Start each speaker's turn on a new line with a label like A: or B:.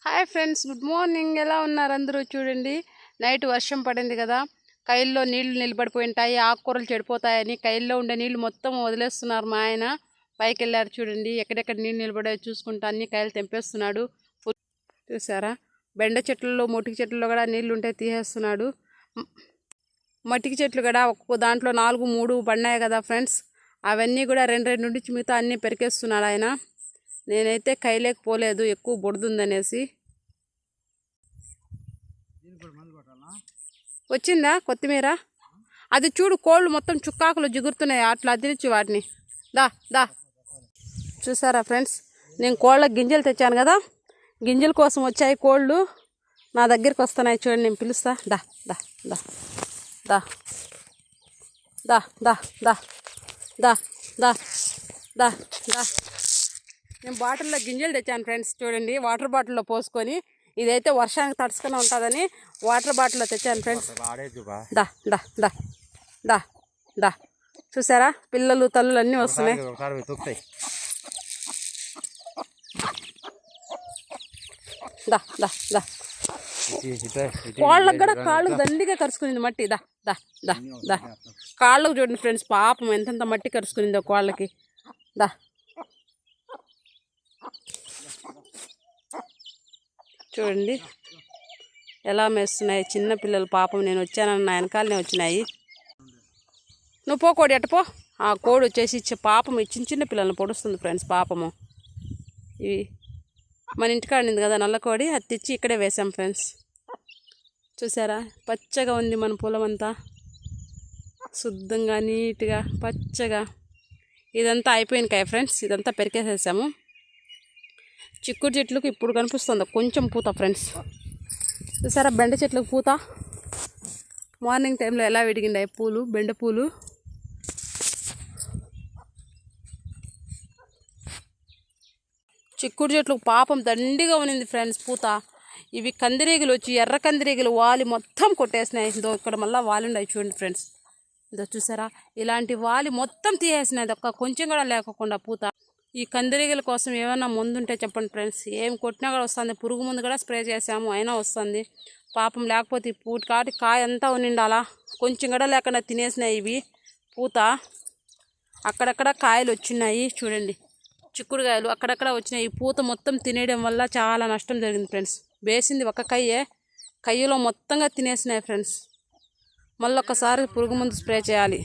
A: Hi friends, good morning. ఎలా ఉన్నారు అందరూ? చూడండి, నైట్ వర్షం పడింది కదా, కైల్లో నీళ్లు నిలబడిపోయి ఉంటాయి, ఆకుకూరలు చెడిపోతాయని కైల్లో ఉండే నీళ్లు మొత్తం వదిలేస్తున్నారు. మా ఆయన పైకి వెళ్ళారు. చూడండి ఎక్కడెక్కడ నీళ్ళు నిలబడాయో చూసుకుంటా అన్ని కాయలు తెంపేస్తున్నాడు. చూసారా, బెండ చెట్లలో మొటికి చెట్లలో కూడా నీళ్లు ఉంటే తీసేస్తున్నాడు. మట్టికి చెట్లు కూడా ఒక్కొక్క దాంట్లో 4-3 పడినాయి కదా ఫ్రెండ్స్, అవన్నీ కూడా 2 నుంచి మిగతా అన్నీ పెరికేస్తున్నాడు ఆయన. నేనైతే కైలేకపోలేదు, ఎక్కువ బొడుతుందనేసి. వచ్చిందా కొత్తిమీర? అది చూడు, కోళ్ళు మొత్తం చుక్కాకులు జిగురుతున్నాయి, అట్లా అదిరించి వాటిని. దా దా చూసారా ఫ్రెండ్స్, నేను కోళ్ళ గింజలు తెచ్చాను కదా, గింజల కోసం వచ్చాయి కోళ్ళు, నా దగ్గరికి వస్తున్నాయి. చూడండి, నేను పిలుస్తా. దా దా దా దా దా దా దా దా దా దా దా నేను బాటిల్లో గింజలు తెచ్చాను ఫ్రెండ్స్. చూడండి, వాటర్ బాటిల్లో పోసుకొని, ఇదైతే వర్షానికి తడుచుకుని ఉంటుందని వాటర్ బాటిల్లో తెచ్చాను ఫ్రెండ్స్. దా దా దా దా దా చూసారా, పిల్లలు తల్లులు అన్నీ వస్తున్నాయి. దా దా దా కోళ్ళకు కూడా కాళ్ళకు దండిగా కరుచుకునింది మట్టి. దా దా దా దా కాళ్ళకు చూడండి ఫ్రెండ్స్, పాపం ఎంతెంత మట్టి కరుచుకునిందో కోళ్ళకి. దా చూడండి ఎలా మేస్తున్నాయి చిన్న పిల్లలు, పాపం. నేను వచ్చానన్న నా వెనకాలనే వచ్చినాయి. నువ్వు పో కోడి, ఎట్టపో. ఆ కోడి వచ్చేసి పాపం ఈ చిన్న పిల్లల్ని పొడుస్తుంది ఫ్రెండ్స్, పాపము. ఇవి మన ఇంటికాడ ఉంది కదా నల్ల కోడి, అది తెచ్చి ఇక్కడే వేసాం ఫ్రెండ్స్. చూసారా, పచ్చగా ఉంది మన పొలం అంతా, శుద్ధంగా నీట్గా పచ్చగా. ఇదంతా అయిపోయింది కాయ ఫ్రెండ్స్, ఇదంతా పెరికేసేసాము. చిక్కుడు చెట్లకు ఇప్పుడు కనిపిస్తుంది కొంచెం పూత ఫ్రెండ్స్. చూసారా, బెండ చెట్లకు పూత మార్నింగ్ టైంలో ఎలా విడిగిండాయి పూలు, బెండ పూలు. చిక్కుడు చెట్లకు పాపం దండిగా ఉన్నింది ఫ్రెండ్స్ పూత. ఇవి కందిరీగలు వచ్చి, ఎర్ర కందిరీగలు వాలి మొత్తం కొట్టేసినాయి. ఇదో ఇక్కడ మళ్ళీ వాలిండాయి చూడండి ఫ్రెండ్స్. ఇదో చూసారా, ఇలాంటి వాలి మొత్తం తీసేసినాయి, ఒక్క కొంచెం కూడా లేకుండా పూత. ఈ కందిరీగల కోసం ఏమైనా ముందు ఉంటే చెప్పండి ఫ్రెండ్స్. ఏం కొట్టినా కూడా వస్తుంది, పురుగు ముందు కూడా స్ప్రే చేసాము అయినా వస్తుంది. పాపం లేకపోతే పూట కాటి కాయ అంతా ఉన్నిండాలా, కొంచెం కూడా లేకుండా తినేసినాయి ఇవి పూత. అక్కడక్కడ కాయలు వచ్చినాయి చూడండి, చిక్కుడుకాయలు అక్కడక్కడ వచ్చినాయి. ఈ పూత మొత్తం తినేయడం వల్ల చాలా నష్టం జరిగింది ఫ్రెండ్స్. వేసింది ఒక కయ్యలో మొత్తంగా తినేసినాయి ఫ్రెండ్స్. మళ్ళీ ఒకసారి పురుగు మందు స్ప్రే చేయాలి.